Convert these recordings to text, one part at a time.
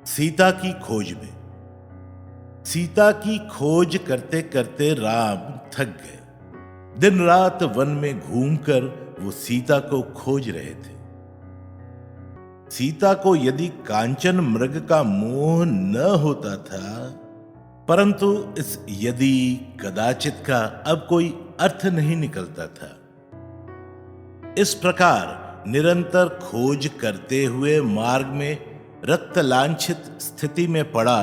सीता की खोज में। सीता की खोज करते करते राम थक गए। दिन रात वन में घूमकर वो सीता को खोज रहे थे। सीता को यदि कांचन मृग का मोह न होता था, परंतु इस यदि कदाचित का अब कोई अर्थ नहीं निकलता था। इस प्रकार निरंतर खोज करते हुए मार्ग में रक्त लांछित स्थिति में पड़ा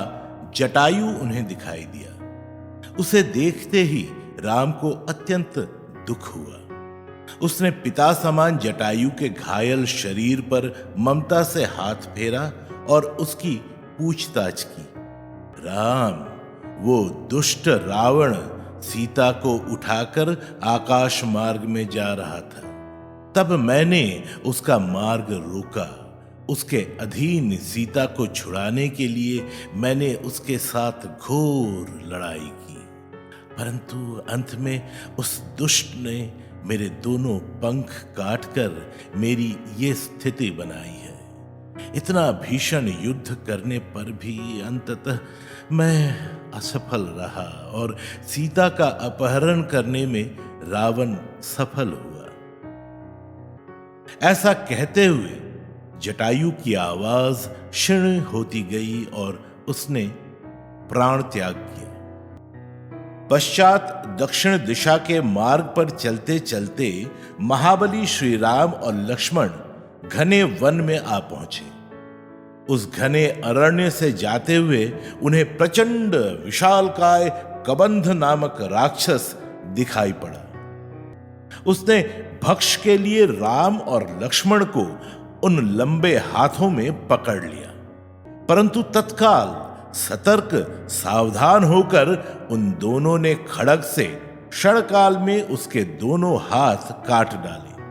जटायु उन्हें दिखाई दिया। उसे देखते ही राम को अत्यंत दुख हुआ। उसने पिता समान जटायु के घायल शरीर पर ममता से हाथ फेरा और उसकी पूछताछ की। राम, वो दुष्ट रावण सीता को उठाकर आकाश मार्ग में जा रहा था। तब मैंने उसका मार्ग रोका। उसके अधीन सीता को छुड़ाने के लिए मैंने उसके साथ घोर लड़ाई की, परंतु अंत में उस दुष्ट ने मेरे दोनों पंख काटकर मेरी ये स्थिति बनाई है। इतना भीषण युद्ध करने पर भी अंततः मैं असफल रहा और सीता का अपहरण करने में रावण सफल हुआ। ऐसा कहते हुए जटायु की आवाज क्षीण होती गई और उसने प्राण त्याग किया। पश्चात दक्षिण दिशा के मार्ग पर चलते चलते महाबली श्री राम और लक्ष्मण घने वन में आ पहुंचे। उस घने अरण्य से जाते हुए उन्हें प्रचंड विशालकाय कबंध नामक राक्षस दिखाई पड़ा। उसने भक्ष के लिए राम और लक्ष्मण को उन लंबे हाथों में पकड़ लिया, परंतु तत्काल सतर्क सावधान होकर उन दोनों ने खड्ग से क्षणकाल में उसके दोनों हाथ काट डाले।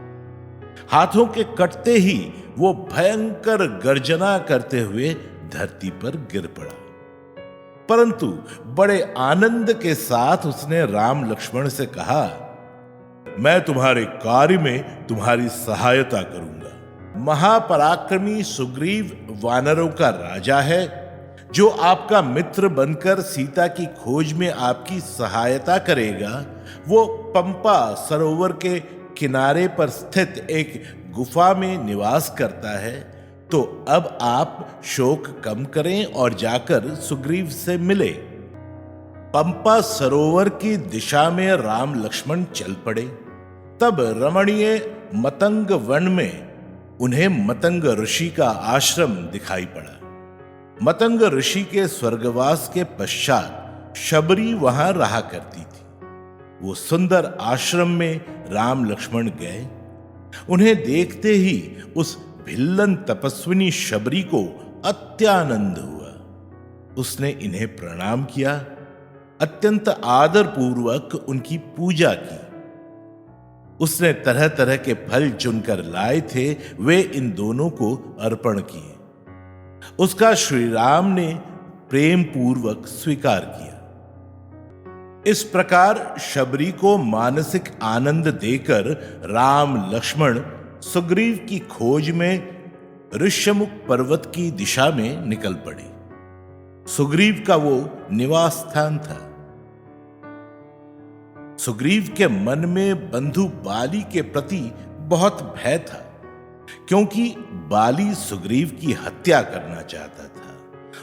हाथों के कटते ही वो भयंकर गर्जना करते हुए धरती पर गिर पड़ा, परंतु बड़े आनंद के साथ उसने राम लक्ष्मण से कहा, मैं तुम्हारे कार्य में तुम्हारी सहायता करूंगा। महापराक्रमी सुग्रीव वानरों का राजा है, जो आपका मित्र बनकर सीता की खोज में आपकी सहायता करेगा। वो पंपा सरोवर के किनारे पर स्थित एक गुफा में निवास करता है। तो अब आप शोक कम करें और जाकर सुग्रीव से मिले। पंपा सरोवर की दिशा में राम लक्ष्मण चल पड़े। तब रमणीय मतंग वन में उन्हें मतंग ऋषि का आश्रम दिखाई पड़ा। मतंग ऋषि के स्वर्गवास के पश्चात शबरी वहां रहा करती थी। वो सुंदर आश्रम में राम लक्ष्मण गए। उन्हें देखते ही उस भिल्लन तपस्विनी शबरी को अत्यानंद हुआ। उसने इन्हें प्रणाम किया, अत्यंत आदर पूर्वक उनकी पूजा की। उसने तरह तरह के फल चुनकर लाए थे, वे इन दोनों को अर्पण किए। उसका श्री राम ने प्रेम पूर्वक स्वीकार किया। इस प्रकार शबरी को मानसिक आनंद देकर राम लक्ष्मण सुग्रीव की खोज में ऋष्यमुख पर्वत की दिशा में निकल पड़े। सुग्रीव का वो निवास स्थान था। सुग्रीव के मन में बंधु बाली के प्रति बहुत भय था, क्योंकि बाली सुग्रीव की हत्या करना चाहता था।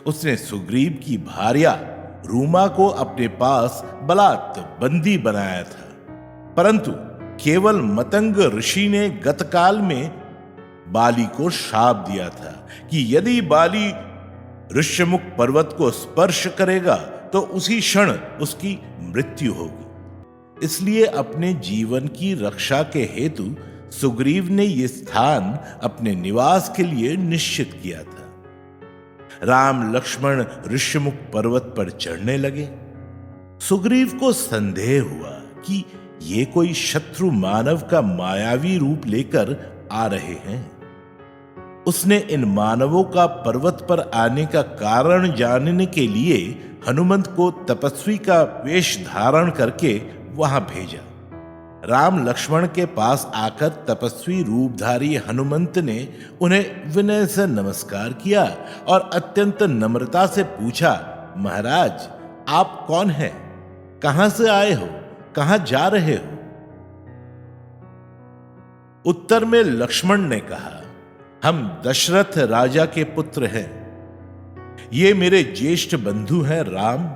उसने सुग्रीव की भार्या रूमा को अपने पास बलात् बंदी बनाया था, परंतु केवल मतंग ऋषि ने गतकाल में बाली को शाप दिया था कि यदि बाली ऋष्यमुख पर्वत को स्पर्श करेगा तो उसी क्षण उसकी मृत्यु होगी। इसलिए अपने जीवन की रक्षा के हेतु सुग्रीव ने यह स्थान अपने निवास के लिए निश्चित किया था। राम लक्ष्मण ऋष्यमुख पर्वत पर चढ़ने लगे। सुग्रीव को संदेह हुआ कि ये कोई शत्रु मानव का मायावी रूप लेकर आ रहे हैं। उसने इन मानवों का पर्वत पर आने का कारण जानने के लिए हनुमंत को तपस्वी का वेश धारण करके वहां भेजा। राम लक्ष्मण के पास आकर तपस्वी रूपधारी हनुमंत ने उन्हें विनय से नमस्कार किया और अत्यंत नम्रता से पूछा, महाराज आप कौन हैं? कहां से आए हो? कहां जा रहे हो? उत्तर में लक्ष्मण ने कहा, हम दशरथ राजा के पुत्र हैं। ये मेरे ज्येष्ठ बंधु हैं राम।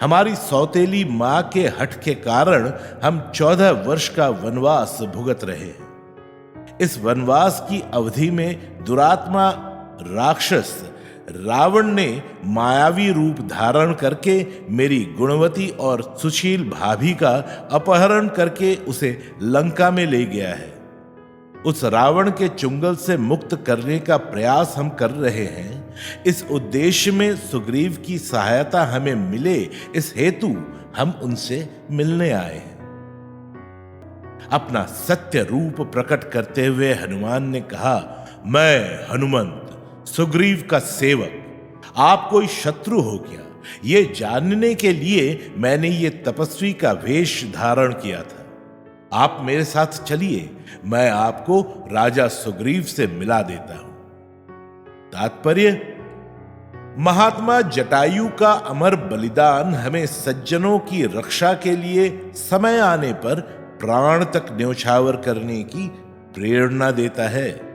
हमारी सौतेली मां के हठ के कारण हम 14 वर्ष का वनवास भुगत रहे हैं। इस वनवास की अवधि में दुरात्मा राक्षस रावण ने मायावी रूप धारण करके मेरी गुणवती और सुशील भाभी का अपहरण करके उसे लंका में ले गया है। उस रावण के चुंगल से मुक्त करने का प्रयास हम कर रहे हैं। इस उद्देश्य में सुग्रीव की सहायता हमें मिले, इस हेतु हम उनसे मिलने आए हैं। अपना सत्य रूप प्रकट करते हुए हनुमान ने कहा, मैं हनुमंत सुग्रीव का सेवक, आप कोई शत्रु हो क्या? ये जानने के लिए मैंने ये तपस्वी का वेश धारण किया था। आप मेरे साथ चलिए, मैं आपको राजा सुग्रीव से मिला देता हूं। तात्पर्य, महात्मा जटायु का अमर बलिदान हमें सज्जनों की रक्षा के लिए समय आने पर प्राण तक न्यौछावर करने की प्रेरणा देता है।